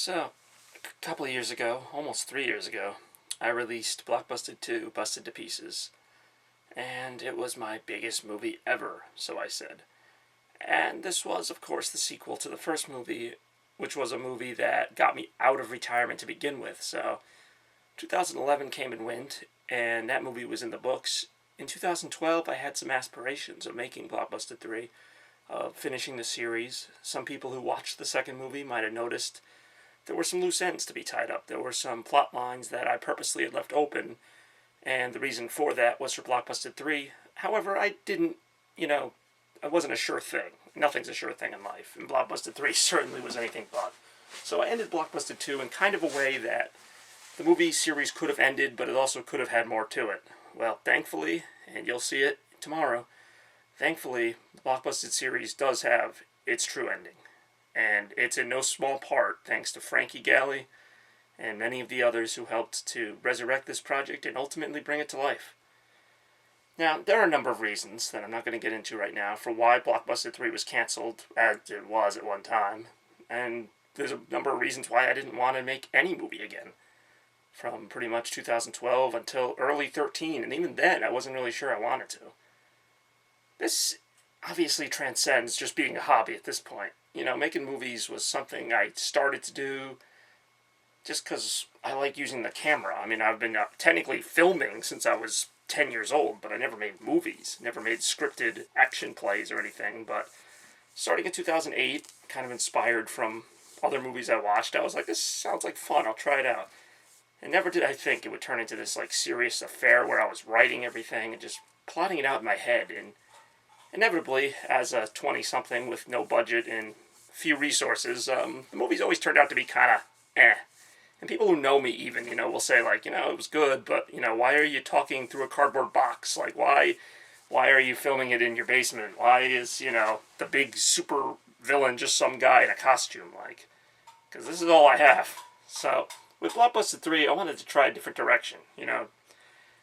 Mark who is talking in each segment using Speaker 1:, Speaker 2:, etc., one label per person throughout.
Speaker 1: So, a couple of years ago, almost 3 years ago, I released Blockbuster 2 Busted to Pieces. And it was my biggest movie ever, so I said. And this was, of course, the sequel to the first movie, which was a movie that got me out of retirement to begin with. So, 2011 came and went, and that movie was in the books. In 2012, I had some aspirations of making Blockbuster 3, of finishing the series. Some people who watched the second movie might have noticed there were some loose ends to be tied up. There were some plot lines that I purposely had left open, and the reason for that was for Blockbuster 3. However, I didn't, I wasn't a sure thing. Nothing's a sure thing in life, and Blockbuster 3 certainly was anything but. So I ended Blockbuster 2 in kind of a way that the movie series could have ended, but it also could have had more to it. Well, thankfully, and you'll see it tomorrow, thankfully, the Blockbuster series does have its true ending. And it's in no small part thanks to Frankie Galli and many of the others who helped to resurrect this project and ultimately bring it to life. Now, there are a number of reasons that I'm not going to get into right now for why Blockbuster 3 was canceled, as it was at one time. And there's a number of reasons why I didn't want to make any movie again. From pretty much 2012 until early 13, and even then I wasn't really sure I wanted to. This obviously transcends just being a hobby at this point. Making movies was something I started to do just because I like using the camera. I mean, I've been technically filming since I was 10 years old, but I never made movies, never made scripted action plays or anything. But starting in 2008, kind of inspired from other movies I watched, I was like, this sounds like fun, I'll try it out. And never did I think it would turn into this serious affair where I was writing everything and just plotting it out in my head. And inevitably, as a 20-something with no budget and few resources, the movies always turned out to be kind of eh. And people who know me even, will say it was good, but, why are you talking through a cardboard box? Why are you filming it in your basement? Why is, the big super villain just some guy in a costume? Because this is all I have. So, with Blockbuster 3, I wanted to try a different direction,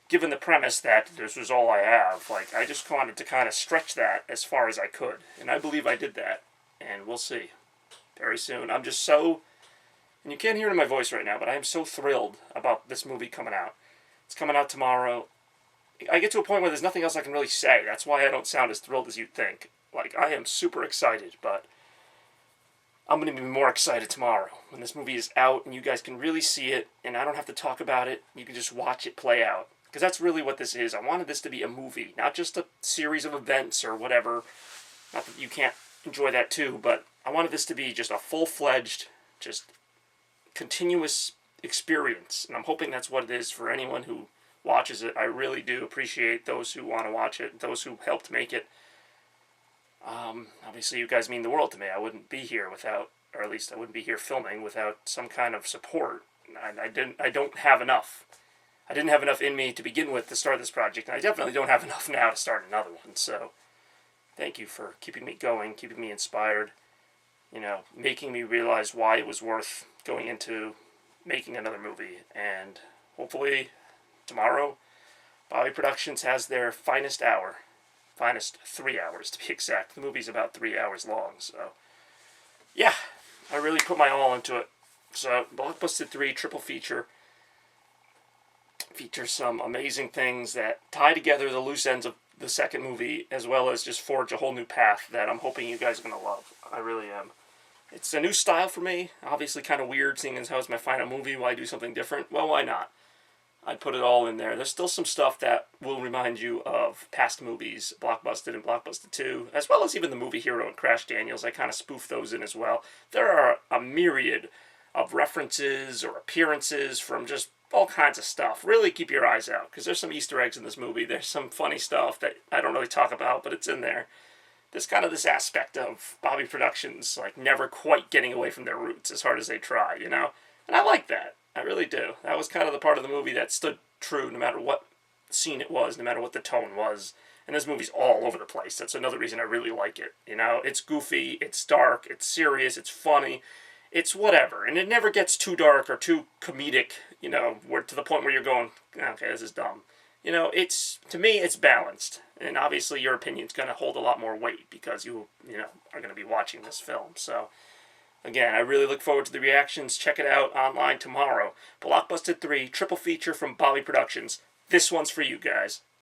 Speaker 1: given the premise that this was all I have. I just wanted to kind of stretch that as far as I could. And I believe I did that. And we'll see very soon. I'm just so, and you can't hear it in my voice right now, but I am so thrilled about this movie coming out. It's coming out tomorrow. I get to a point where there's nothing else I can really say. That's why I don't sound as thrilled as you'd think. I am super excited, but I'm going to be more excited tomorrow when this movie is out and you guys can really see it, and I don't have to talk about it. You can just watch it play out. Because that's really what this is. I wanted this to be a movie, not just a series of events or whatever. Not that you can't enjoy that too, but I wanted this to be just a full-fledged, just continuous experience. And I'm hoping that's what it is for anyone who watches it. I really do appreciate those who want to watch it, those who helped make it. Obviously, you guys mean the world to me. I wouldn't be here without, or at least I wouldn't be here filming without some kind of support. I don't have enough. I didn't have enough in me to begin with to start this project, and I definitely don't have enough now to start another one. So, thank you for keeping me going, keeping me inspired, making me realize why it was worth going into making another movie. And hopefully, tomorrow, Bobby Productions has their finest hour. Finest 3 hours, to be exact. The movie's about 3 hours long, so yeah, I really put my all into it. So, Blockbuster 3 triple feature features some amazing things that tie together the loose ends of the second movie, as well as just forge a whole new path that I'm hoping you guys are going to love. I really am. It's a new style for me, obviously kind of weird, seeing as how it's my final movie. Why do something different? Well, why not? I put it all in there. There's still some stuff that will remind you of past movies, Blockbuster and Blockbuster 2, as well as even the movie Hero and Crash Daniels. I kind of spoof those in as well. There are a myriad of references or appearances from just all kinds of stuff. Really keep your eyes out, because there's some Easter eggs in this movie. There's some funny stuff that I don't really talk about, but it's in there. There's kind of this aspect of Bobby Productions, never quite getting away from their roots as hard as they try, And I like that. I really do. That was kind of the part of the movie that stood true no matter what scene it was, no matter what the tone was. And this movie's all over the place. That's another reason I really like it. It's goofy, it's dark, it's serious, it's funny, it's whatever. And it never gets too dark or too comedic, where to the point where you're going, okay, this is dumb. To me, it's balanced. And obviously your opinion's going to hold a lot more weight because you are going to be watching this film. So, Again, I really look forward to the reactions. Check it out online tomorrow. Blockbusted 3, triple feature from Bobby Productions. This one's for you guys.